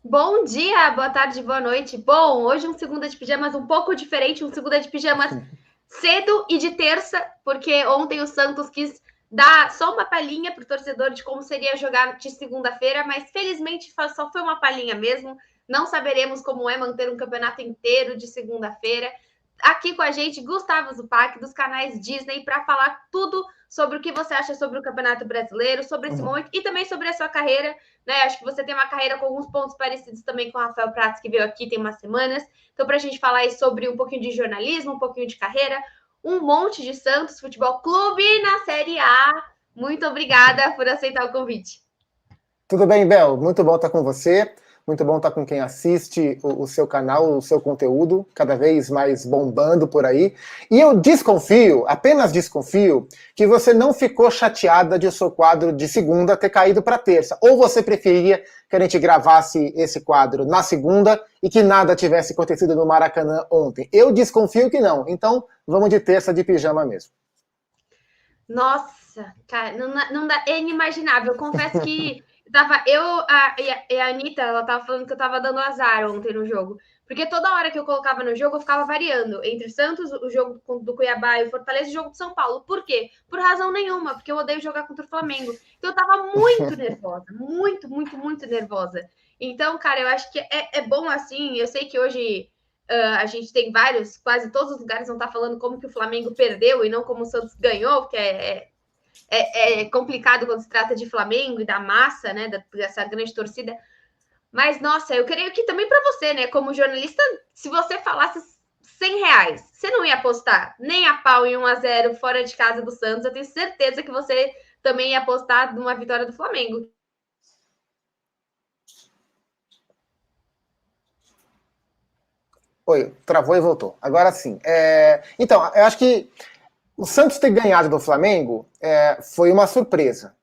Bom dia, boa tarde, boa noite. Bom, hoje um segunda de pijamas um pouco diferente, um segunda de pijamas cedo e de terça, porque ontem o Santos quis dar só uma palhinha para o torcedor de como seria jogar de segunda-feira, mas felizmente só foi uma palhinha mesmo. Não saberemos como é manter um campeonato inteiro de segunda-feira. Aqui com a gente, Gustavo Zupac, dos canais Disney, para falar tudo sobre o que você acha sobre o Campeonato Brasileiro, sobre esse momento e também sobre a sua carreira, né? Acho que você tem uma carreira com alguns pontos parecidos também com o Rafael Prats, que veio aqui tem umas semanas. Então, para a gente falar aí sobre um pouquinho de jornalismo, um pouquinho de carreira, um monte de Santos Futebol Clube na Série A. Muito obrigada por aceitar o convite. Tudo bem, Bel? Muito bom estar com você. Muito bom estar com quem assiste o seu canal, o seu conteúdo, cada vez mais bombando por aí. E eu desconfio, apenas desconfio, que você não ficou chateada de o seu quadro de segunda ter caído para terça. Ou você preferia que a gente gravasse esse quadro na segunda e que nada tivesse acontecido no Maracanã ontem. Eu desconfio que não. Então, vamos de terça de pijama mesmo. Nossa, cara, não dá, é inimaginável. Eu confesso que e a Anitta, ela tava falando que eu tava dando azar ontem no jogo. Porque toda hora que eu colocava no jogo, eu ficava variando entre Santos, o jogo do Cuiabá e o Fortaleza e o jogo do São Paulo. Por quê? Por razão nenhuma, porque eu odeio jogar contra o Flamengo. Então eu tava muito nervosa, muito nervosa. Então, cara, eu acho que é bom assim. Eu sei que hoje a gente tem vários, quase todos os lugares vão estar falando como que o Flamengo perdeu e não como o Santos ganhou, porque é complicado quando se trata de Flamengo e da massa, né, dessa grande torcida. Mas, nossa, eu queria aqui também para você, né, como jornalista, se você falasse R$ 100, você não ia apostar nem a pau em 1-0 fora de casa do Santos, eu tenho certeza que você também ia apostar numa vitória do Flamengo. Oi, travou e voltou. Agora sim. Então, eu acho que o Santos ter ganhado do Flamengo foi uma surpresa.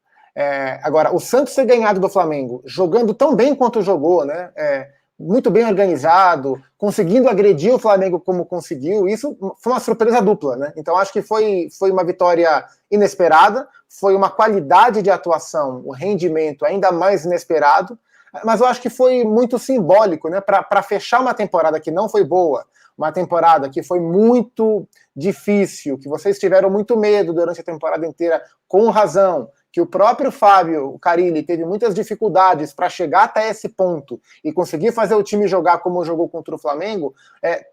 Agora, o Santos ter ganhado do Flamengo jogando tão bem quanto jogou, né? Muito bem organizado, conseguindo agredir o Flamengo como conseguiu, isso foi uma surpresa dupla, né? Então acho que foi uma vitória inesperada, foi uma qualidade de atuação, um rendimento ainda mais inesperado, mas eu acho que foi muito simbólico, né? Para fechar uma temporada que não foi boa, uma temporada que foi muito difícil, que vocês tiveram muito medo durante a temporada inteira, com razão, que o próprio Fábio Carille teve muitas dificuldades para chegar até esse ponto e conseguir fazer o time jogar como jogou contra o Flamengo,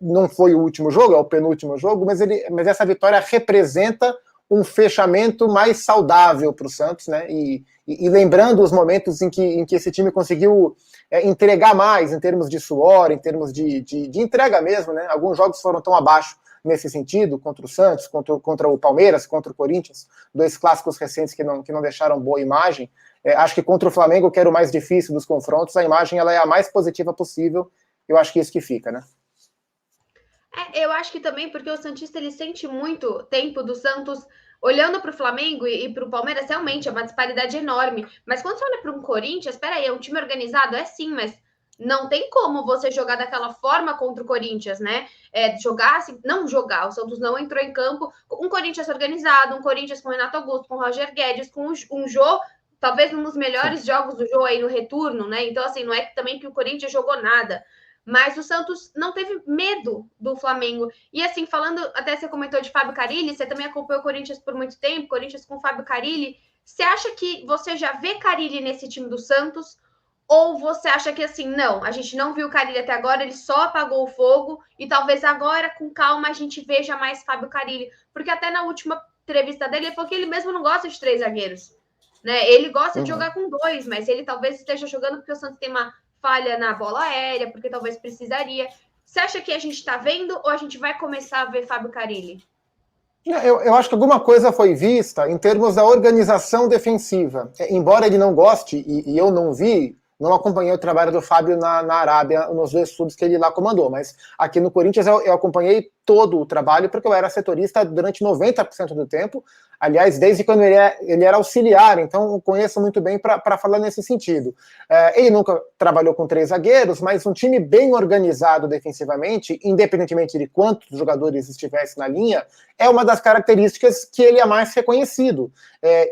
não foi o último jogo, é o penúltimo jogo, mas essa vitória representa um fechamento mais saudável para o Santos, né? E lembrando os momentos em que esse time conseguiu entregar mais em termos de suor, em termos de entrega mesmo, né? Alguns jogos foram tão abaixo nesse sentido, contra o Santos, contra o Palmeiras, contra o Corinthians, dois clássicos recentes que não deixaram boa imagem. Acho que contra o Flamengo, que era o mais difícil dos confrontos, a imagem ela é a mais positiva possível. Eu acho que isso que fica, né? Eu acho que também porque o Santista ele sente muito tempo do Santos olhando para o Flamengo e para o Palmeiras, realmente é uma disparidade enorme. Mas quando você olha para um Corinthians, espera aí, é um time organizado? É sim, mas não tem como você jogar daquela forma contra o Corinthians, né? Jogar assim, não jogar. O Santos não entrou em campo. Um Corinthians organizado, um Corinthians com Renato Augusto, com Roger Guedes, com um Jô, talvez um dos melhores jogos do Jô aí no retorno, né? Então, assim, não é também que o Corinthians jogou nada. Mas o Santos não teve medo do Flamengo. E assim, falando, até você comentou de Fábio Carille, você também acompanhou o Corinthians por muito tempo, Corinthians com Fábio Carille. Você acha que você já vê Carille nesse time do Santos? Ou você acha que assim, não, a gente não viu o Carille até agora, ele só apagou o fogo e talvez agora, com calma, a gente veja mais Fábio Carille? Porque até na última entrevista dele, ele falou que ele mesmo não gosta de três zagueiros. Né? Ele gosta de jogar com dois, mas ele talvez esteja jogando porque o Santos tem uma falha na bola aérea, porque talvez precisaria. Você acha que a gente está vendo ou a gente vai começar a ver Fábio Carille? Eu acho que alguma coisa foi vista em termos da organização defensiva. Embora ele não goste, e eu não vi, não acompanhei o trabalho do Fábio na Arábia, nos dois estudos que ele lá comandou, mas aqui no Corinthians eu acompanhei todo o trabalho, porque eu era setorista durante 90% do tempo, aliás, desde quando ele era auxiliar, então eu conheço muito bem para falar nesse sentido. Ele nunca trabalhou com três zagueiros, mas um time bem organizado defensivamente, independentemente de quantos jogadores estivessem na linha, é uma das características que ele é mais reconhecido.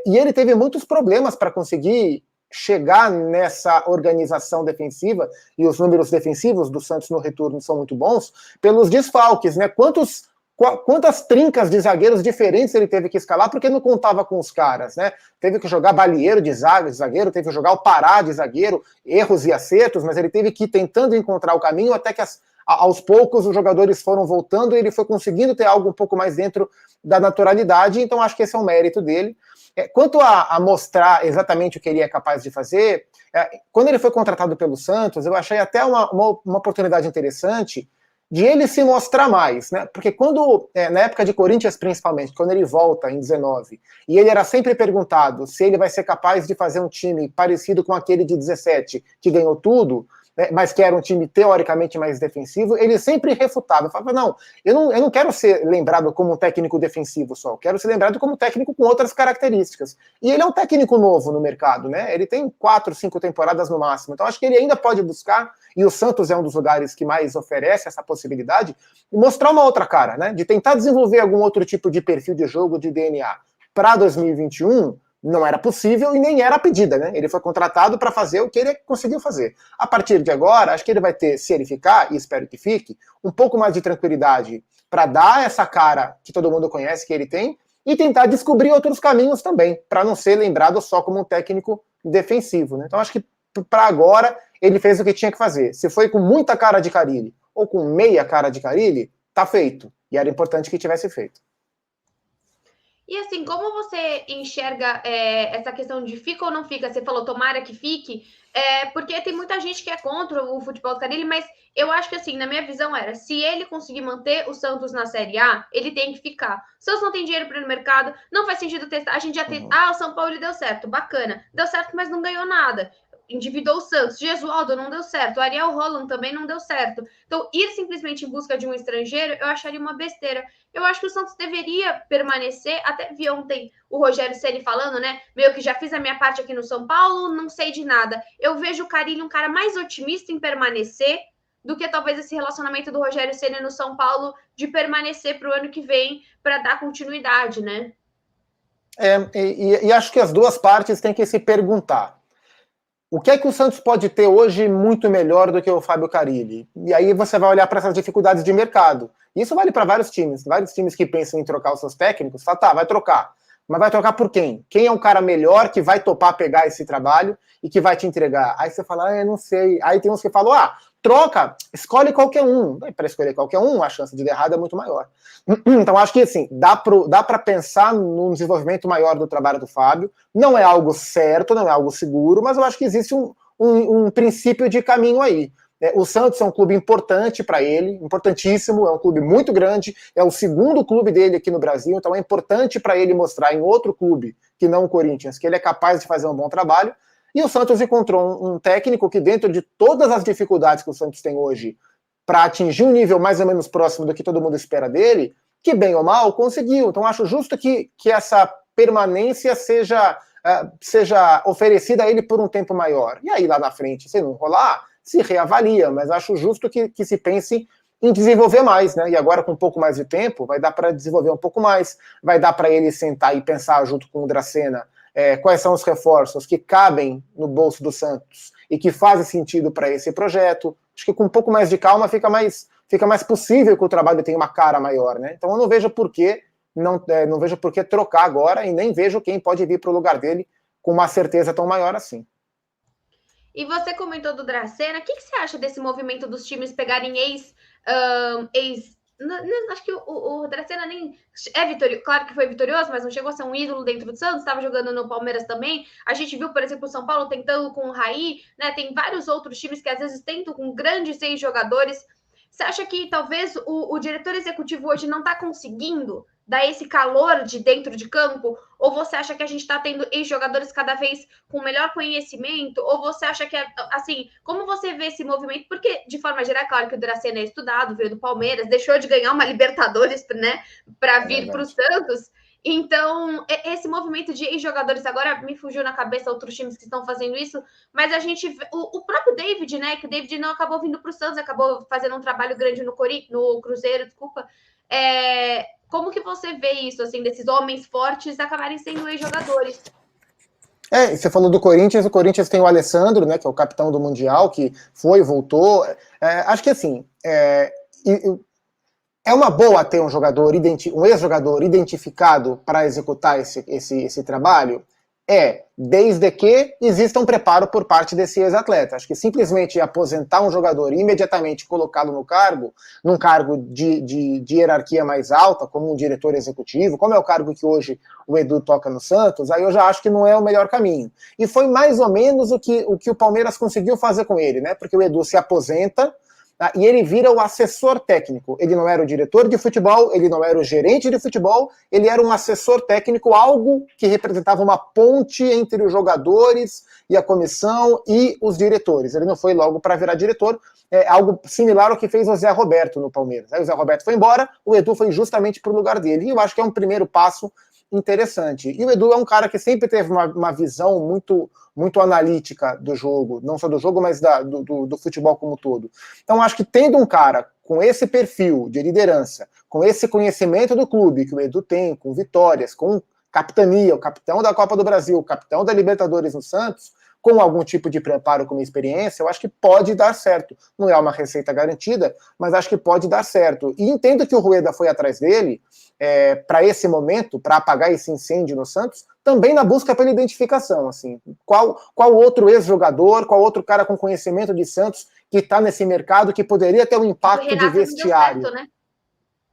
E ele teve muitos problemas para conseguir chegar nessa organização defensiva, e os números defensivos do Santos no retorno são muito bons, pelos desfalques, né? Quantas trincas de zagueiros diferentes ele teve que escalar, porque não contava com os caras, né? Teve que jogar Balieiro de zagueiro, teve que jogar o Pará de zagueiro, erros e acertos, mas ele teve que ir tentando encontrar o caminho até que aos poucos os jogadores foram voltando e ele foi conseguindo ter algo um pouco mais dentro da naturalidade, então acho que esse é um mérito dele. Quanto a mostrar exatamente o que ele é capaz de fazer, quando ele foi contratado pelo Santos, eu achei até uma oportunidade interessante de ele se mostrar mais, né? Porque quando, na época de Corinthians principalmente, quando ele volta em 19, e ele era sempre perguntado se ele vai ser capaz de fazer um time parecido com aquele de 17, que ganhou tudo, né, mas que era um time teoricamente mais defensivo, ele sempre refutava, falava, não, eu não quero ser lembrado como um técnico defensivo só, eu quero ser lembrado como um técnico com outras características. E ele é um técnico novo no mercado, né? Ele tem 4, 5 temporadas no máximo, então acho que ele ainda pode buscar, e o Santos é um dos lugares que mais oferece essa possibilidade, de mostrar uma outra cara, né? De tentar desenvolver algum outro tipo de perfil de jogo, de DNA. Para 2021, não era possível e nem era a pedida, né? Ele foi contratado para fazer o que ele conseguiu fazer. A partir de agora, acho que ele vai ter, se ele ficar, e espero que fique, um pouco mais de tranquilidade para dar essa cara que todo mundo conhece que ele tem e tentar descobrir outros caminhos também, para não ser lembrado só como um técnico defensivo, né? Então acho que para agora ele fez o que tinha que fazer. Se foi com muita cara de Carille ou com meia cara de Carille, tá feito. E era importante que tivesse feito. E assim, como você enxerga essa questão de fica ou não fica? Você falou, tomara que fique, porque tem muita gente que é contra o futebol do Carille, mas eu acho que assim, na minha visão era, se ele conseguir manter o Santos na Série A, ele tem que ficar. O Santos não tem dinheiro para ir no mercado, não faz sentido testar. A gente já tem, o São Paulo deu certo, bacana. Deu certo, mas não ganhou nada. Endividou o Santos, Gesualdo não deu certo, o Ariel Holland também não deu certo. Então, ir simplesmente em busca de um estrangeiro, eu acharia uma besteira. Eu acho que o Santos deveria permanecer, até vi ontem o Rogério Ceni falando, né, meio que já fiz a minha parte aqui no São Paulo, não sei de nada. Eu vejo o Carille um cara mais otimista em permanecer do que talvez esse relacionamento do Rogério Ceni no São Paulo de permanecer para o ano que vem para dar continuidade, né? E acho que as duas partes têm que se perguntar. O que é que o Santos pode ter hoje muito melhor do que o Fábio Carille? E aí você vai olhar para essas dificuldades de mercado. Isso vale para vários times que pensam em trocar os seus técnicos, fala, tá, vai trocar. Mas vai trocar por quem? Quem é um cara melhor que vai topar pegar esse trabalho e que vai te entregar? Aí você fala, eu não sei. Aí tem uns que falam, troca, escolhe qualquer um. Para escolher qualquer um, a chance de dar errado é muito maior. Então acho que assim, dá para pensar num desenvolvimento maior do trabalho do Fábio. Não é algo certo, não é algo seguro, mas eu acho que existe um princípio de caminho aí. O Santos é um clube importante para ele, importantíssimo, é um clube muito grande, é o segundo clube dele aqui no Brasil, então é importante para ele mostrar em outro clube, que não o Corinthians, que ele é capaz de fazer um bom trabalho. E o Santos encontrou um técnico que, dentro de todas as dificuldades que o Santos tem hoje, para atingir um nível mais ou menos próximo do que todo mundo espera dele, que bem ou mal conseguiu. Então acho justo que essa permanência seja oferecida a ele por um tempo maior. E aí lá na frente, se não rolar, se reavalia, mas acho justo que se pense em desenvolver mais, né? E agora com um pouco mais de tempo, vai dar para desenvolver um pouco mais, vai dar para ele sentar e pensar junto com o Dracena quais são os reforços que cabem no bolso do Santos e que fazem sentido para esse projeto. Acho que com um pouco mais de calma fica mais possível que o trabalho tenha uma cara maior, né? Então eu não vejo por que não vejo por que trocar agora e nem vejo quem pode vir para o lugar dele com uma certeza tão maior assim. E você comentou do Dracena, o que você acha desse movimento dos times pegarem acho que o Dracena nem é vitorioso, claro que foi vitorioso, mas não chegou a ser um ídolo dentro do Santos, estava jogando no Palmeiras também. A gente viu, por exemplo, o São Paulo tentando com o Raí, né? Tem vários outros times que às vezes tentam com grandes 6 jogadores. Você acha que talvez o diretor executivo hoje não está conseguindo dar esse calor de dentro de campo? Ou você acha que a gente está tendo ex-jogadores cada vez com melhor conhecimento? Ou você acha que, assim, como você vê esse movimento? Porque, de forma geral, é claro que o Dracena é estudado, veio do Palmeiras, deixou de ganhar uma Libertadores, né, para vir para o Santos. Então, esse movimento de ex-jogadores agora me fugiu na cabeça outros times que estão fazendo isso, mas a gente o próprio David, né? Que o David não acabou vindo para o Santos, acabou fazendo um trabalho grande no Cruzeiro, desculpa. Como que você vê isso, assim, desses homens fortes acabarem sendo ex-jogadores? Você falou do Corinthians, o Corinthians tem o Alessandro, né, que é o capitão do Mundial, que foi, voltou. Acho que assim, é uma boa ter um jogador, um ex-jogador identificado para executar esse trabalho? Desde que exista um preparo por parte desse ex-atleta. Acho que simplesmente aposentar um jogador e imediatamente colocá-lo no cargo, num cargo de hierarquia mais alta, como um diretor executivo, como é o cargo que hoje o Edu toca no Santos, aí eu já acho que não é o melhor caminho. E foi mais ou menos o que o Palmeiras conseguiu fazer com ele, né? Porque o Edu se aposenta, e ele vira o assessor técnico. Ele não era o diretor de futebol, ele não era o gerente de futebol, ele era um assessor técnico, algo que representava uma ponte entre os jogadores e a comissão e os diretores. Ele não foi logo para virar diretor, algo similar ao que fez o Zé Roberto no Palmeiras. Aí o Zé Roberto foi embora, o Edu foi justamente para o lugar dele. E eu acho que é um primeiro passo interessante. E o Edu é um cara que sempre teve uma visão muito analítica do jogo, não só do jogo, mas do futebol como um todo. Então, acho que tendo um cara com esse perfil de liderança, com esse conhecimento do clube que o Edu tem, com vitórias, com capitania, o capitão da Copa do Brasil, o capitão da Libertadores no Santos, com algum tipo de preparo, com experiência, eu acho que pode dar certo. Não é uma receita garantida, mas acho que pode dar certo. E entendo que o Rueda foi atrás dele para esse momento, para apagar esse incêndio no Santos, também na busca pela identificação. Assim, qual outro ex-jogador, qual outro cara com conhecimento de Santos que está nesse mercado que poderia ter um impacto de vestiário? Não deu certo, né?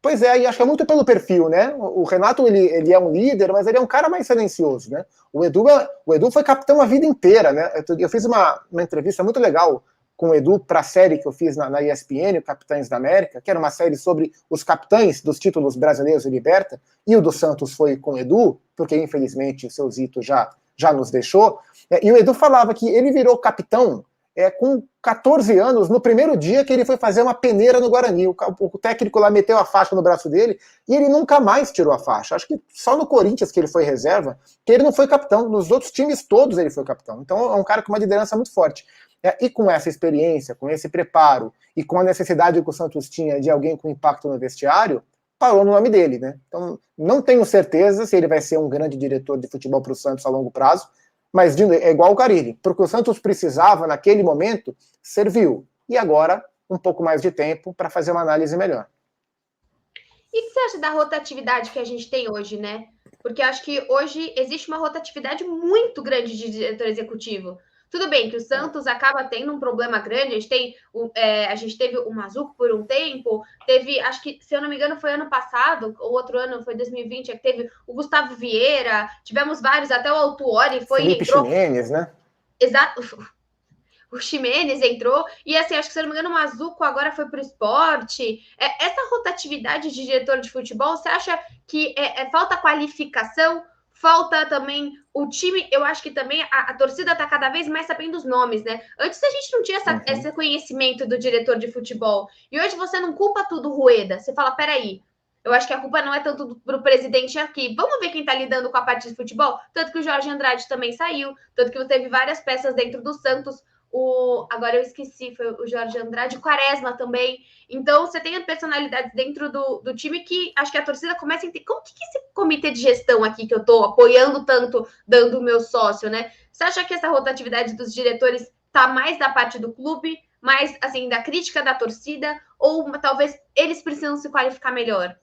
Pois é, e acho que é muito pelo perfil, né? O Renato, ele é um líder, mas ele é um cara mais silencioso, né? O Edu foi capitão a vida inteira, né? Eu fiz uma entrevista muito legal com o Edu para a série que eu fiz na ESPN, o Capitães da América, que era uma série sobre os capitães dos títulos brasileiros e liberta, e o do Santos foi com o Edu, porque infelizmente o seu Zito já nos deixou, e o Edu falava que ele virou capitão com 14 anos, no primeiro dia que ele foi fazer uma peneira no Guarani. O técnico lá meteu a faixa no braço dele e ele nunca mais tirou a faixa. Acho que só no Corinthians que ele foi reserva, que ele não foi capitão. Nos outros times todos ele foi capitão. Então é um cara com uma liderança muito forte. E com essa experiência, com esse preparo e com a necessidade que o Santos tinha de alguém com impacto no vestiário, parou no nome dele, né? Então não tenho certeza se ele vai ser um grande diretor de futebol para o Santos a longo prazo, mas é igual o Carille, porque o Santos precisava, naquele momento, serviu. E agora, um pouco mais de tempo para fazer uma análise melhor. E o que você acha da rotatividade que a gente tem hoje, né? Porque acho que hoje existe uma rotatividade muito grande de diretor executivo. Tudo bem que o Santos acaba tendo um problema grande. A gente teve o Mazuco por um tempo, acho que, se eu não me engano, foi ano passado, ou outro ano, foi 2020, que teve o Gustavo Vieira, tivemos vários, até o Autuori Felipe Ximenes, né? Exato. O Ximenes entrou, e assim, acho que, se eu não me engano, o Mazuco agora foi para o esporte. Essa rotatividade de diretor de futebol, você acha que falta qualificação? Falta também o time, eu acho que também a torcida está cada vez mais sabendo os nomes, né? Antes a gente não tinha esse conhecimento do diretor de futebol. E hoje você não culpa tudo o Rueda. Você fala, peraí, eu acho que a culpa não é tanto para o presidente aqui. Vamos ver quem está lidando com a parte de futebol? Tanto que o Jorge Andrade também saiu, tanto que teve várias peças dentro do Santos. Agora eu esqueci, foi o Jorge Andrade, o Quaresma também. Então, você tem personalidades dentro do time que acho que a torcida começa a entender. Como que é esse comitê de gestão aqui que eu estou apoiando tanto, dando o meu sócio, né? Você acha que essa rotatividade dos diretores está mais da parte do clube, mais, assim, da crítica da torcida, ou talvez eles precisam se qualificar melhor?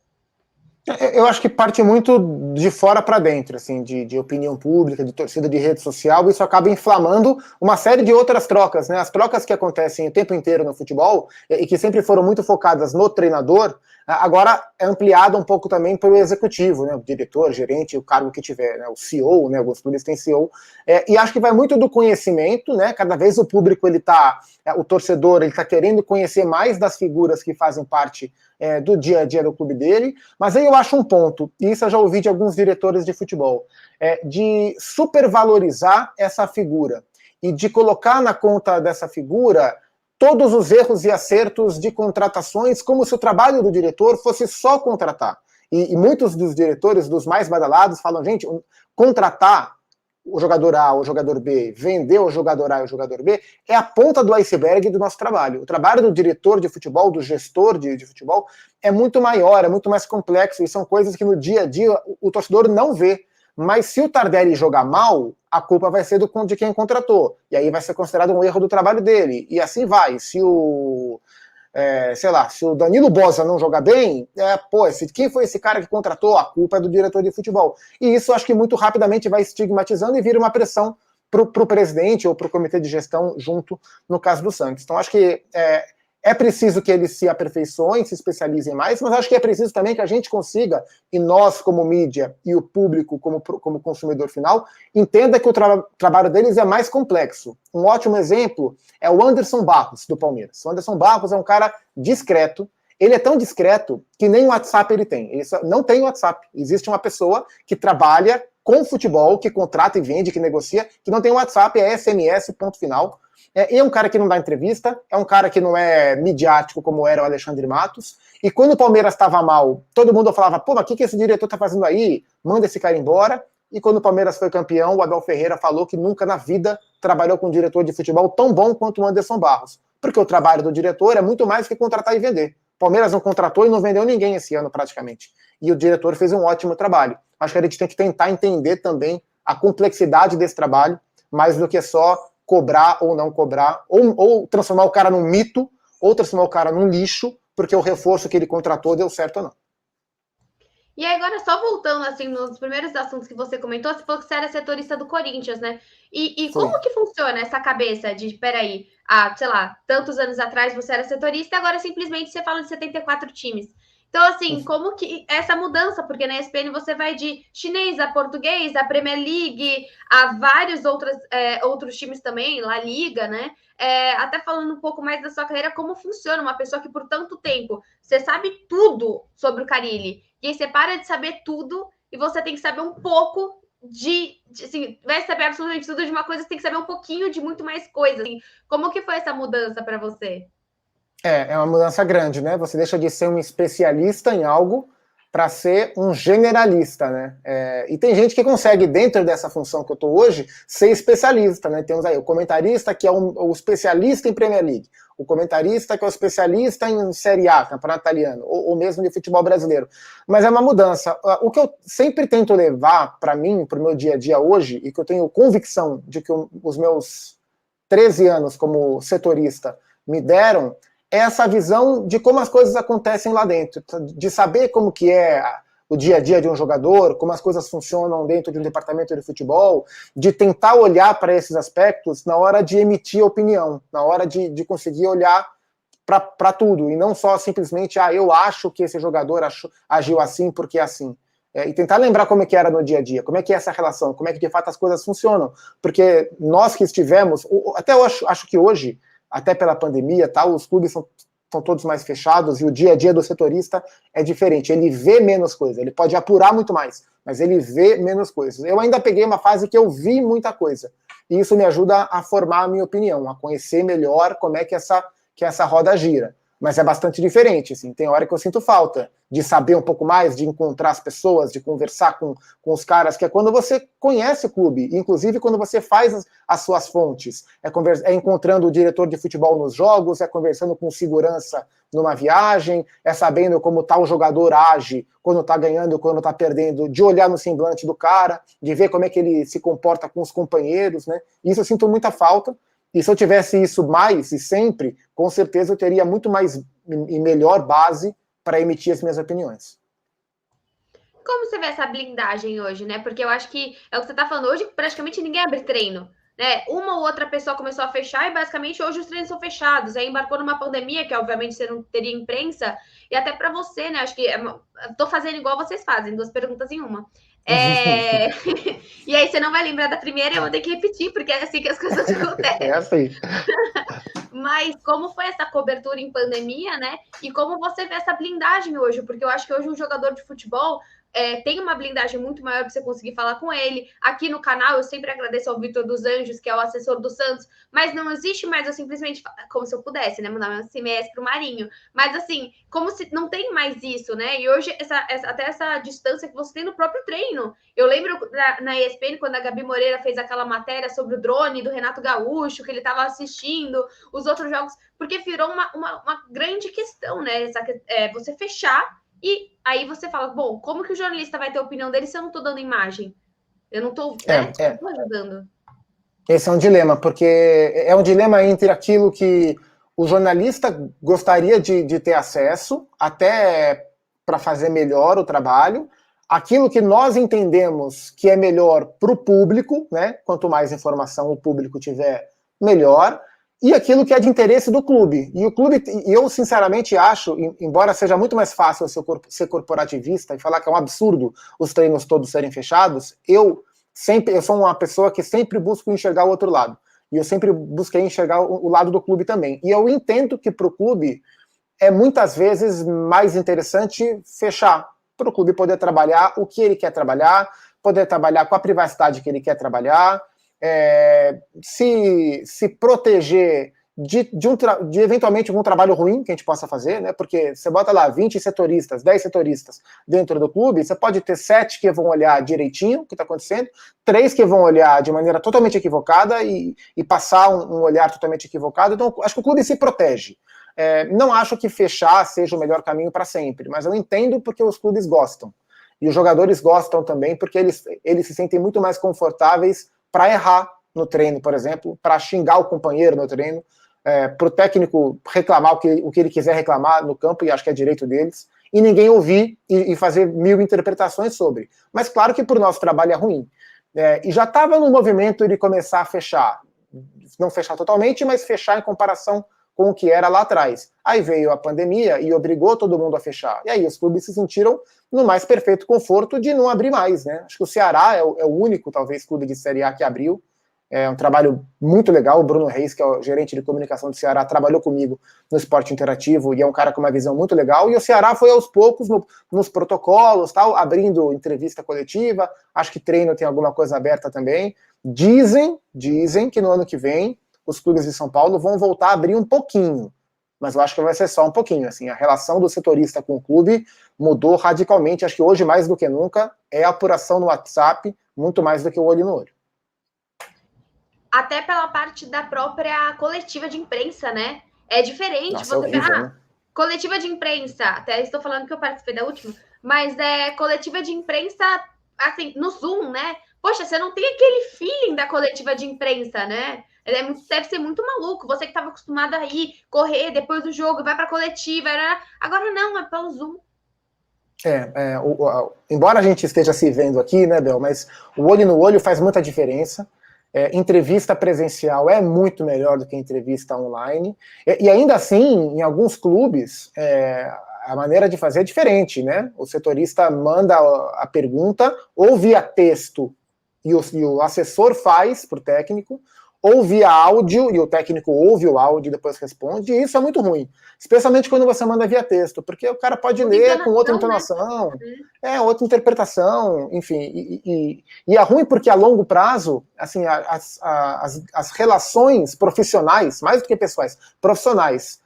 Eu acho que parte muito de fora para dentro, assim, de opinião pública, de torcida de rede social, isso acaba inflamando uma série de outras trocas, né? As trocas que acontecem o tempo inteiro no futebol e que sempre foram muito focadas no treinador, agora é ampliada um pouco também para o executivo, né? O diretor, gerente, o cargo que tiver, né? O CEO, né? Alguns clubes têm CEO. E acho que vai muito do conhecimento, né? Cada vez o público, o torcedor, ele tá querendo conhecer mais das figuras que fazem parte do dia a dia do clube dele, mas aí eu acho um ponto, e isso eu já ouvi de alguns diretores de futebol, de supervalorizar essa figura e de colocar na conta dessa figura todos os erros e acertos de contratações, como se o trabalho do diretor fosse só contratar. E muitos dos diretores, dos mais badalados, falam, gente, contratar o jogador A, o jogador B, vender o jogador A e o jogador B, é a ponta do iceberg do nosso trabalho. O trabalho do diretor de futebol, do gestor de futebol, é muito maior, é muito mais complexo, e são coisas que no dia a dia o torcedor não vê. Mas se o Tardelli jogar mal, a culpa vai ser de quem contratou. E aí vai ser considerado um erro do trabalho dele. E assim vai. Se o sei lá, se o Danilo Bosa não jogar bem, quem foi esse cara que contratou? A culpa é do diretor de futebol. E isso acho que muito rapidamente vai estigmatizando e vira uma pressão para o presidente ou para o comitê de gestão junto no caso do Santos. Então acho que é preciso que eles se aperfeiçoem, se especializem mais, mas acho que é preciso também que a gente consiga, e nós como mídia e o público como consumidor final, entenda que o trabalho deles é mais complexo. Um ótimo exemplo é o Anderson Barros, do Palmeiras. O Anderson Barros é um cara discreto. Ele é tão discreto que nem WhatsApp ele tem. Ele não tem WhatsApp. Existe uma pessoa que trabalha com futebol, que contrata e vende, que negocia, que não tem WhatsApp, é SMS, ponto final. E é um cara que não dá entrevista, é um cara que não é midiático como era o Alexandre Matos. E quando o Palmeiras estava mal, todo mundo falava, pô, mas o que esse diretor tá fazendo aí? Manda esse cara embora. E quando o Palmeiras foi campeão, o Abel Ferreira falou que nunca na vida trabalhou com um diretor de futebol tão bom quanto o Anderson Barros. Porque o trabalho do diretor é muito mais que contratar e vender. O Palmeiras não contratou e não vendeu ninguém esse ano praticamente. E o diretor fez um ótimo trabalho. Acho que a gente tem que tentar entender também a complexidade desse trabalho, mais do que só cobrar ou não cobrar, ou transformar o cara num mito, ou transformar o cara num lixo, porque o reforço que ele contratou deu certo ou não. E agora, só voltando, assim, nos primeiros assuntos que você comentou, você falou que você era setorista do Corinthians, né? E como que funciona essa cabeça de, peraí, sei lá, tantos anos atrás você era setorista, agora simplesmente você fala de 74 times. Então, assim, como que essa mudança? Porque na ESPN você vai de chinês a português, a Premier League, a vários outros times também, La Liga, né? Até falando um pouco mais da sua carreira, como funciona uma pessoa que por tanto tempo você sabe tudo sobre o Carille, e aí você para de saber tudo e você tem que saber um pouco assim, vai saber absolutamente tudo de uma coisa, você tem que saber um pouquinho de muito mais coisa. Assim, como que foi essa mudança para você? É uma mudança grande, né? Você deixa de ser um especialista em algo para ser um generalista, né? E tem gente que consegue, dentro dessa função que eu estou hoje, ser especialista, né? Temos aí o comentarista que é o especialista em Premier League, o comentarista que é o especialista em Série A, campeonato italiano, ou mesmo de futebol brasileiro. Mas é uma mudança. O que eu sempre tento levar para mim, para o meu dia a dia hoje, e que eu tenho convicção de que os meus 13 anos como setorista me deram, é essa visão de como as coisas acontecem lá dentro, de saber como que é o dia a dia de um jogador, como as coisas funcionam dentro de um departamento de futebol, de tentar olhar para esses aspectos na hora de emitir opinião, na hora de conseguir olhar para tudo, e não só simplesmente, eu acho que esse jogador agiu assim porque é assim. E tentar lembrar como é que era no dia a dia, como é que é essa relação, como é que de fato as coisas funcionam, porque nós que estivemos, até eu acho que hoje, até pela pandemia, tal, os clubes são todos mais fechados e o dia a dia do setorista é diferente. Ele vê menos coisa, ele pode apurar muito mais, mas ele vê menos coisas. Eu ainda peguei uma fase que eu vi muita coisa, e isso me ajuda a formar a minha opinião, a conhecer melhor como é que essa roda gira. Mas é bastante diferente, assim. Tem hora que eu sinto falta de saber um pouco mais, de encontrar as pessoas, de conversar com os caras, que é quando você conhece o clube, inclusive quando você faz as suas fontes. É encontrando o diretor de futebol nos jogos, é conversando com segurança numa viagem, é sabendo como tal jogador age quando tá ganhando, quando tá perdendo, de olhar no semblante do cara, de ver como é que ele se comporta com os companheiros, né? Isso eu sinto muita falta. E se eu tivesse isso mais e sempre, com certeza eu teria muito mais e melhor base para emitir as minhas opiniões. Como você vê essa blindagem hoje, né? Porque eu acho que é o que você está falando. Hoje praticamente ninguém abre treino, né? Uma ou outra pessoa começou a fechar e basicamente hoje os treinos são fechados. Aí embarcou numa pandemia que obviamente você não teria imprensa, e até para você, né? Acho que tô fazendo igual vocês fazem, duas perguntas em uma. E aí você não vai lembrar da primeira, eu vou ter que repetir, porque é assim que as coisas acontecem. É assim. Mas como foi essa cobertura em pandemia, né? E como você vê essa blindagem hoje? Porque eu acho que hoje um jogador de futebol tem uma blindagem muito maior para você conseguir falar com ele. Aqui no canal, eu sempre agradeço ao Vitor dos Anjos, que é o assessor do Santos, mas não existe mais eu simplesmente, como se eu pudesse, né, mandar um SMS para o Marinho. Mas assim, como se não tem mais isso, né? E hoje, até essa distância que você tem no próprio treino. Eu lembro na ESPN, quando a Gabi Moreira fez aquela matéria sobre o drone do Renato Gaúcho, que ele estava assistindo os outros jogos, porque virou uma grande questão, né? Você fechar e aí você fala, bom, como que o jornalista vai ter a opinião dele se eu não estou dando imagem? Eu não tô, né? É, Não é. tô ajudando. Esse é um dilema, porque é um dilema entre aquilo que o jornalista gostaria de ter acesso, até para fazer melhor o trabalho, aquilo que nós entendemos que é melhor para o público, né? Quanto mais informação o público tiver, melhor, e aquilo que é de interesse do clube. E o clube, eu sinceramente acho, embora seja muito mais fácil ser corporativista e falar que é um absurdo os treinos todos serem fechados, eu sou uma pessoa que sempre busco enxergar o outro lado. E eu sempre busquei enxergar o lado do clube também. E eu entendo que para o clube é muitas vezes mais interessante fechar, para o clube poder trabalhar o que ele quer trabalhar, poder trabalhar com a privacidade que ele quer trabalhar, se proteger de eventualmente algum trabalho ruim que a gente possa fazer, né? Porque você bota lá 20 setoristas, 10 setoristas dentro do clube, você pode ter 7 que vão olhar direitinho o que está acontecendo, 3 que vão olhar de maneira totalmente equivocada e passar um olhar totalmente equivocado. Então, acho que o clube se protege. Não acho que fechar seja o melhor caminho para sempre, mas eu entendo porque os clubes gostam. E os jogadores gostam também porque eles se sentem muito mais confortáveis para errar no treino, por exemplo, para xingar o companheiro no treino, para o técnico reclamar o que ele quiser reclamar no campo, e acho que é direito deles, e ninguém ouvir e fazer 1000 interpretações sobre. Mas claro que para o nosso trabalho é ruim. E já estava no movimento de começar a fechar. Não fechar totalmente, mas fechar em comparação com o que era lá atrás. Aí veio a pandemia e obrigou todo mundo a fechar. E aí os clubes se sentiram no mais perfeito conforto de não abrir mais, né? Acho que o Ceará é o único, talvez, clube de Série A que abriu. É um trabalho muito legal. O Bruno Reis, que é o gerente de comunicação do Ceará, trabalhou comigo no Esporte Interativo e é um cara com uma visão muito legal. E o Ceará foi aos poucos nos protocolos, tal, abrindo entrevista coletiva. Acho que treino tem alguma coisa aberta também. Dizem que no ano que vem os clubes de São Paulo vão voltar a abrir um pouquinho, mas eu acho que vai ser só um pouquinho. Assim, a relação do setorista com o clube mudou radicalmente. Acho que hoje, mais do que nunca, é a apuração no WhatsApp, muito mais do que o olho no olho. Até pela parte da própria coletiva de imprensa, né? É diferente. Nossa, é horrível, né? Coletiva de imprensa, até estou falando que eu participei da última, mas coletiva de imprensa, assim, no Zoom, né? Poxa, você não tem aquele feeling da coletiva de imprensa, né? Deve ser muito maluco. Você que estava acostumado a ir, correr depois do jogo, vai para a coletiva. Agora não, é pelo Zoom. Embora a gente esteja se vendo aqui, né, Bel, mas o olho no olho faz muita diferença. Entrevista presencial é muito melhor do que entrevista online. E ainda assim, em alguns clubes, a maneira de fazer é diferente, né? O setorista manda a pergunta ou via texto e o assessor faz para o técnico, ou via áudio, e o técnico ouve o áudio e depois responde, e isso é muito ruim. Especialmente quando você manda via texto, porque o cara pode ler com outra entonação, né? Outra interpretação, enfim. E é ruim porque a longo prazo, assim, as relações profissionais, mais do que pessoais, profissionais,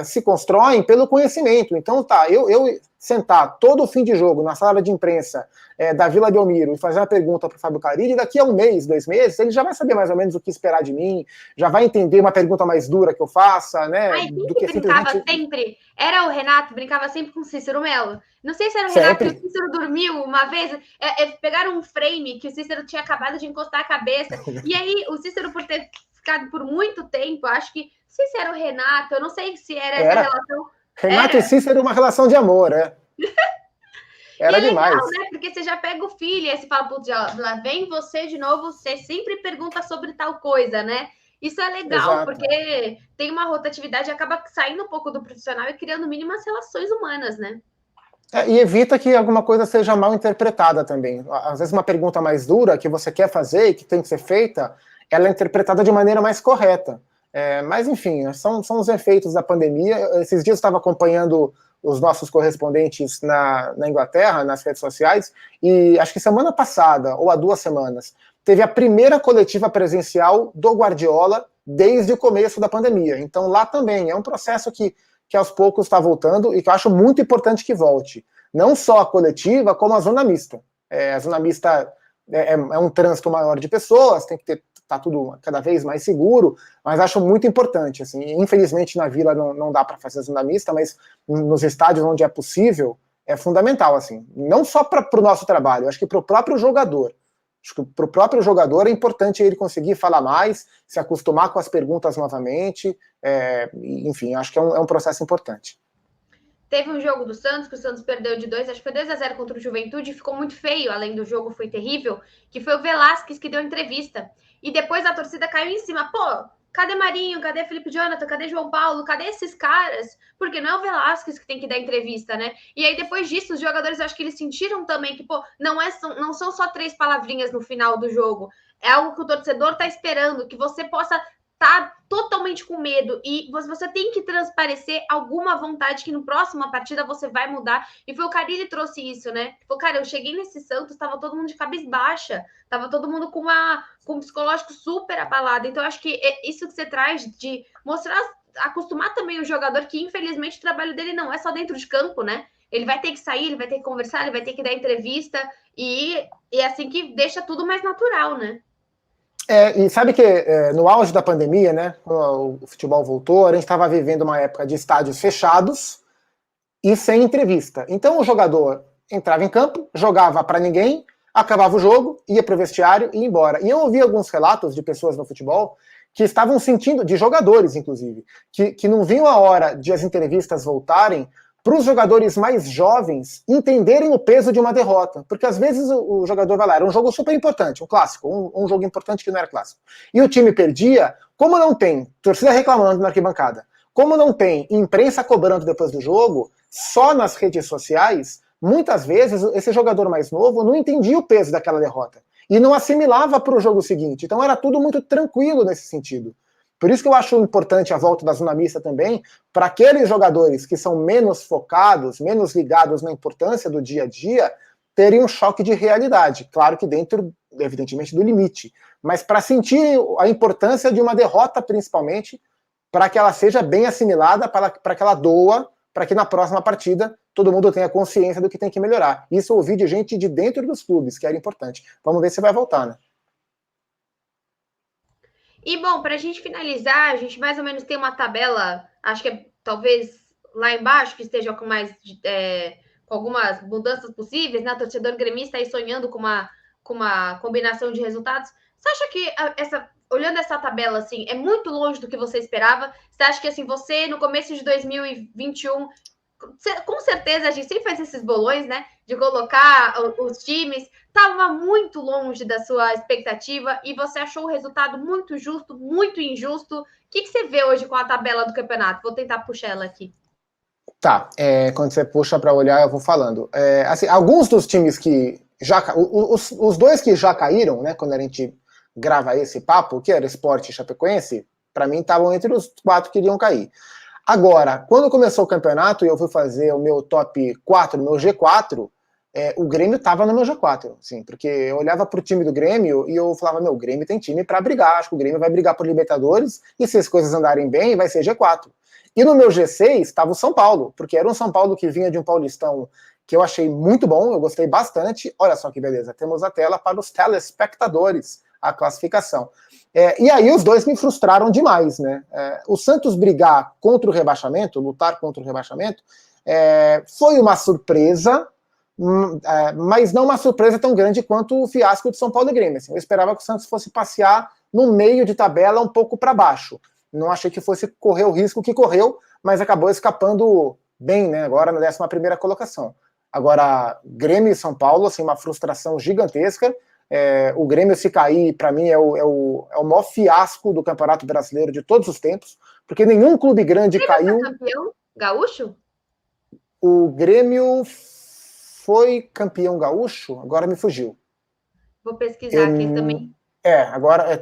se constroem pelo conhecimento. Então, eu sentar todo fim de jogo na sala de imprensa da Vila Belmiro e fazer uma pergunta para o Fábio Carilli, daqui a 1 mês, 2 meses, ele já vai saber mais ou menos o que esperar de mim, já vai entender uma pergunta mais dura que eu faça, né? Ai, do que brincava sempre, era o Renato, brincava sempre com o Cícero Melo. Não sei se era o Renato que o Cícero dormiu uma vez, pegaram um frame que o Cícero tinha acabado de encostar a cabeça, e aí o Cícero, por ter ficado por muito tempo, acho que, não sei se era o Renato, eu não sei se era essa relação. Renato e Cícero, uma relação de amor, Era demais. Legal, né? Porque você já pega o filho e você fala, putz, lá vem você de novo, você sempre pergunta sobre tal coisa, né? Isso é legal, exato, porque tem uma rotatividade e acaba saindo um pouco do profissional e criando mínimas relações humanas, né? E evita que alguma coisa seja mal interpretada também. Às vezes uma pergunta mais dura que você quer fazer e que tem que ser feita, ela é interpretada de maneira mais correta. Mas, enfim, são os efeitos da pandemia. Esses dias eu estava acompanhando os nossos correspondentes na Inglaterra, nas redes sociais, e acho que semana passada, ou há 2 semanas, teve a primeira coletiva presencial do Guardiola desde o começo da pandemia. Então lá também é um processo que aos poucos está voltando e que eu acho muito importante que volte. Não só a coletiva, como a zona mista. A zona mista é um trânsito maior de pessoas, tem que tá tudo cada vez mais seguro, mas acho muito importante. Assim, infelizmente na Vila não dá para fazer zona mista, mas nos estádios onde é possível, é fundamental. Assim, não só para o nosso trabalho, acho que para o próprio jogador. Acho que para o próprio jogador é importante ele conseguir falar mais, se acostumar com as perguntas novamente, enfim, acho que é um processo importante. Teve um jogo do Santos, que o Santos perdeu de 2, acho que foi 2-0 contra o Juventude, e ficou muito feio, além do jogo foi terrível, que foi o Velasquez que deu entrevista. E depois a torcida caiu em cima. Pô, cadê Marinho? Cadê Felipe Jonathan? Cadê João Paulo? Cadê esses caras? Porque não é o Velasquez que tem que dar entrevista, né? E aí depois disso, os jogadores, acho que eles sentiram também que, pô, não são só 3 palavrinhas no final do jogo. É algo que o torcedor tá esperando, que você possa tá totalmente com medo e você tem que transparecer alguma vontade que no próxima partida você vai mudar. E foi o Carille trouxe isso, né? Falou, cara, eu cheguei nesse Santos, tava todo mundo de cabeça baixa, tava todo mundo com um psicológico super abalado. Então, acho que é isso que você traz de mostrar, acostumar também o jogador que, infelizmente, o trabalho dele não é só dentro de campo, né? Ele vai ter que sair, ele vai ter que conversar, ele vai ter que dar entrevista, e é assim que deixa tudo mais natural, né? E sabe que no auge da pandemia, né, quando o futebol voltou, a gente estava vivendo uma época de estádios fechados e sem entrevista. Então o jogador entrava em campo, jogava para ninguém, acabava o jogo, ia para o vestiário e ia embora. E eu ouvi alguns relatos de pessoas no futebol que estavam sentindo, de jogadores inclusive, que não viam a hora de as entrevistas voltarem para os jogadores mais jovens entenderem o peso de uma derrota. Porque às vezes o jogador vai lá, era um jogo super importante, um clássico, um jogo importante que não era clássico. E o time perdia, como não tem torcida reclamando na arquibancada, como não tem imprensa cobrando depois do jogo, só nas redes sociais, muitas vezes esse jogador mais novo não entendia o peso daquela derrota. E não assimilava para o jogo seguinte. Então era tudo muito tranquilo nesse sentido. Por isso que eu acho importante a volta da zona mista também, para aqueles jogadores que são menos focados, menos ligados na importância do dia a dia, terem um choque de realidade. Claro que dentro, evidentemente, do limite. Mas para sentir a importância de uma derrota, principalmente, para que ela seja bem assimilada, para que ela doa, para que na próxima partida todo mundo tenha consciência do que tem que melhorar. Isso eu ouvi de gente de dentro dos clubes, que era importante. Vamos ver se vai voltar, né? E, bom, para a gente finalizar, a gente mais ou menos tem uma tabela, acho que é talvez lá embaixo, que esteja com mais com algumas mudanças possíveis, né? O torcedor gremista aí sonhando com uma combinação de resultados. Você acha que olhando essa tabela, assim, é muito longe do que você esperava? Você acha que, assim, você, no começo de 2021, com certeza a gente sempre faz esses bolões, né? De colocar os times, estava muito longe da sua expectativa e você achou o resultado muito justo, muito injusto. O que você vê hoje com a tabela do campeonato? Vou tentar puxar ela aqui. Tá, quando você puxa para olhar, eu vou falando. Assim, alguns dos times que já. Os dois que já caíram, né? Quando a gente grava esse papo, que era Sport e Chapecoense, para mim estavam entre os 4 que iriam cair. Agora, quando começou o campeonato e eu fui fazer o meu top 4, o meu G4, o Grêmio estava no meu G4, assim, porque eu olhava para o time do Grêmio e eu falava, o Grêmio tem time para brigar, acho que o Grêmio vai brigar por Libertadores e se as coisas andarem bem, vai ser G4. E no meu G6 estava o São Paulo, porque era um São Paulo que vinha de um Paulistão que eu achei muito bom, eu gostei bastante. Olha só que beleza, temos a tela para os telespectadores, a classificação. E aí os dois me frustraram demais, né? O Santos brigar contra o rebaixamento, lutar contra o rebaixamento, foi uma surpresa, mas não uma surpresa tão grande quanto o fiasco de São Paulo e Grêmio. Assim, eu esperava que o Santos fosse passear no meio de tabela um pouco para baixo. Não achei que fosse correr o risco que correu, mas acabou escapando bem, né? Agora na 11ª colocação. Agora, Grêmio e São Paulo, assim, uma frustração gigantesca. O Grêmio, se cair, para mim, é o maior fiasco do Campeonato Brasileiro de todos os tempos, porque nenhum clube grande caiu. Foi campeão gaúcho? O Grêmio foi campeão gaúcho? Agora me fugiu. Vou pesquisar aqui também.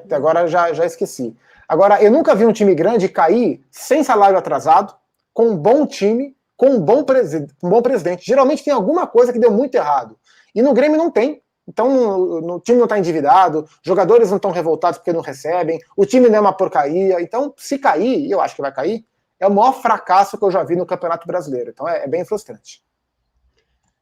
Agora já esqueci. Agora, eu nunca vi um time grande cair sem salário atrasado, com um bom time, com um bom presidente. Geralmente tem alguma coisa que deu muito errado. E no Grêmio não tem. Então o time não está endividado, jogadores não estão revoltados porque não recebem, o time não é uma porcaria. Então, se cair, e eu acho que vai cair, é o maior fracasso que eu já vi no Campeonato Brasileiro. Então é bem frustrante.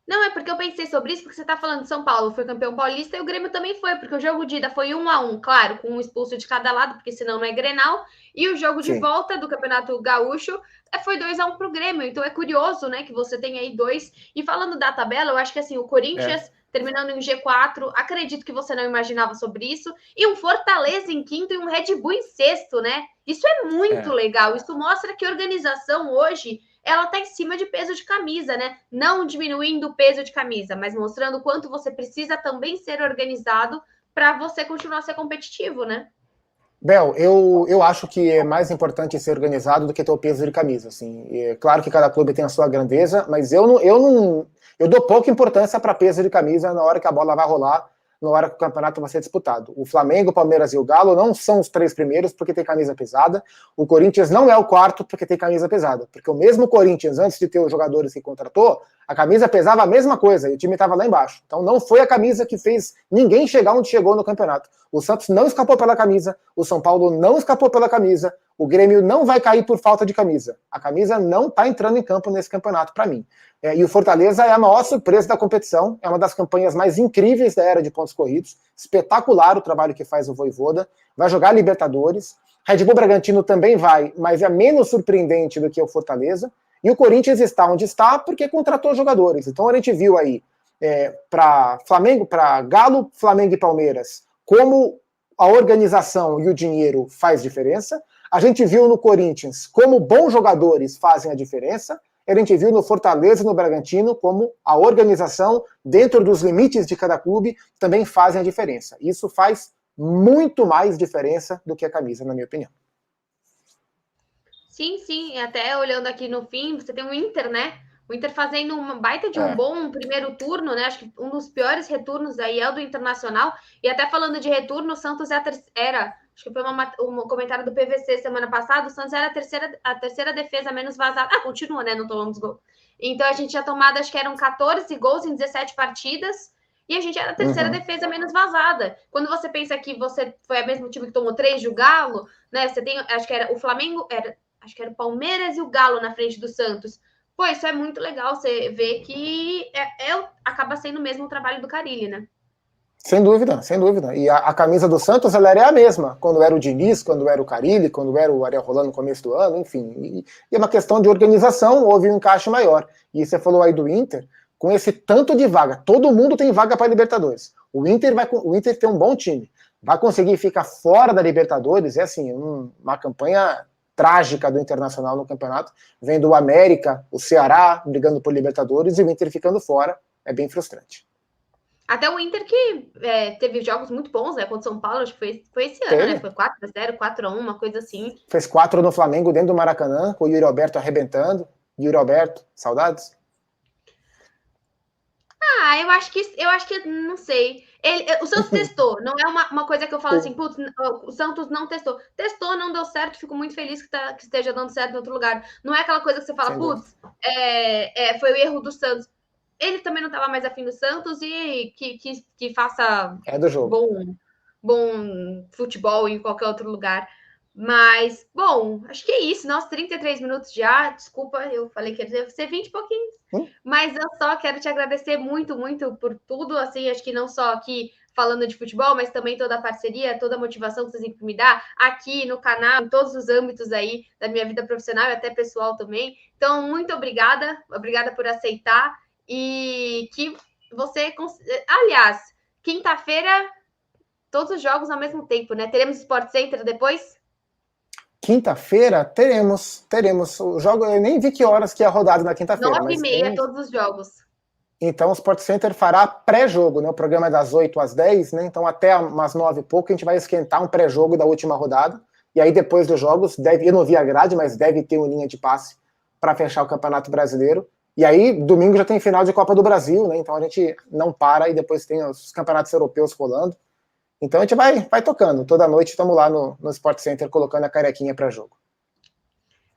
Não, é porque eu pensei sobre isso, porque você tá falando de São Paulo, foi campeão paulista, e o Grêmio também foi, porque o jogo de ida foi 1-1, claro, com um expulso de cada lado, porque senão não é Grenal, e o jogo de volta do Campeonato Gaúcho foi 2-1 pro Grêmio, então é curioso, né, que você tem aí 2, e falando da tabela, eu acho que assim, o Corinthians terminando em G4. Acredito que você não imaginava sobre isso. E um Fortaleza em quinto e um Red Bull em sexto, né? Isso é muito legal. Isso mostra que a organização hoje ela está em cima de peso de camisa, né? Não diminuindo o peso de camisa, mas mostrando o quanto você precisa também ser organizado para você continuar a ser competitivo, né? Bel, eu acho que é mais importante ser organizado do que ter o peso de camisa. Assim. É claro que cada clube tem a sua grandeza, mas eu dou pouca importância para peso de camisa na hora que a bola vai rolar, na hora que o campeonato vai ser disputado. O Flamengo, o Palmeiras e o Galo não são os 3 primeiros porque tem camisa pesada. O Corinthians não é o 4º porque tem camisa pesada. Porque o mesmo Corinthians, antes de ter os jogadores que contratou, a camisa pesava a mesma coisa e o time estava lá embaixo. Então não foi a camisa que fez ninguém chegar onde chegou no campeonato. O Santos não escapou pela camisa, o São Paulo não escapou pela camisa, o Grêmio não vai cair por falta de camisa. A camisa não está entrando em campo nesse campeonato para mim. E o Fortaleza é a maior surpresa da competição, é uma das campanhas mais incríveis da era de pontos corridos, espetacular o trabalho que faz o Vojvoda, vai jogar Libertadores, Red Bull Bragantino também vai, mas é menos surpreendente do que o Fortaleza, e o Corinthians está onde está porque contratou jogadores. Então a gente viu aí, para Flamengo, para Galo, Flamengo e Palmeiras, como a organização e o dinheiro faz diferença. A gente viu no Corinthians como bons jogadores fazem a diferença. A gente viu no Fortaleza e no Bragantino como a organização, dentro dos limites de cada clube, também fazem a diferença. Isso faz muito mais diferença do que a camisa, na minha opinião. Sim, sim. Até olhando aqui no fim, você tem o Inter, né? O Inter fazendo uma baita de um bom primeiro turno, né? Acho que um dos piores retornos aí é o do Internacional. E até falando de retorno, o Santos acho que foi um comentário do PVC semana passada, o Santos era a terceira defesa menos vazada. Ah, continua, né? Não tomamos gol. Então a gente tinha tomado, acho que eram 14 gols em 17 partidas. E a gente era a terceira defesa menos vazada. Quando você pensa que você foi o mesmo time que tomou 3 do Galo, né? Você tem, acho que era o Flamengo, acho que era o Palmeiras e o Galo na frente do Santos. Pô, isso é muito legal, você vê que acaba sendo mesmo o trabalho do Carille, né? Sem dúvida, sem dúvida. E a camisa do Santos, ela era a mesma, quando era o Diniz, quando era o Carille, quando era o Ariel Rolando no começo do ano, enfim. E é uma questão de organização, houve um encaixe maior. E você falou aí do Inter, com esse tanto de vaga, todo mundo tem vaga para a Libertadores. O Inter tem um bom time. Vai conseguir ficar fora da Libertadores, é assim, uma campanha trágica do Internacional no campeonato, vendo o América, o Ceará brigando por Libertadores e o Inter ficando fora, é bem frustrante. Até o Inter que teve jogos muito bons, né, contra o São Paulo, acho que foi esse ano, né, foi 4-0, 4-1, uma coisa assim. Fez 4 no Flamengo dentro do Maracanã, com o Yuri Alberto arrebentando. Yuri Alberto, saudades? Eu acho que não sei. O Santos testou, não é uma coisa que eu falo assim, putz, o Santos não testou. Testou, não deu certo, fico muito feliz que esteja dando certo em outro lugar. Não é aquela coisa que você fala, putz, foi o erro do Santos. Ele também não estava mais afim do Santos e que faça do jogo. Bom futebol em qualquer outro lugar. Mas, bom, acho que é isso. Nossa, 33 minutos já. Desculpa, eu falei que ia ser 20 e pouquinhos. Mas eu só quero te agradecer muito, muito por tudo. Assim, acho que não só aqui falando de futebol, mas também toda a parceria, toda a motivação que vocês sempre me dão aqui no canal, em todos os âmbitos aí da minha vida profissional e até pessoal também. Então, muito obrigada. Obrigada por aceitar. E que você... Aliás, quinta-feira, todos os jogos ao mesmo tempo, né? Teremos Sport Center depois? Quinta-feira teremos o jogo. Eu nem vi que horas que é a rodada na quinta-feira. 9h30 todos os jogos. Então o Sport Center fará pré-jogo, né? O programa é das 8 às 10, né? Então até umas 9 e pouco a gente vai esquentar um pré-jogo da última rodada. E aí depois dos jogos, eu não vi a grade, mas deve ter uma linha de passe para fechar o Campeonato Brasileiro. E aí domingo já tem final de Copa do Brasil, né? Então a gente não para e depois tem os campeonatos europeus rolando. Então a gente vai tocando. Toda noite estamos lá no Sport Center colocando a carequinha para jogo.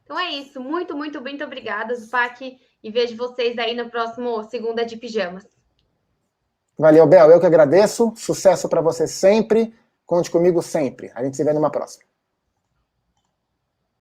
Então é isso. Muito, muito, muito obrigada, Zupac. E vejo vocês aí no próximo Segunda de Pijamas. Valeu, Bel. Eu que agradeço. Sucesso para você sempre. Conte comigo sempre. A gente se vê numa próxima.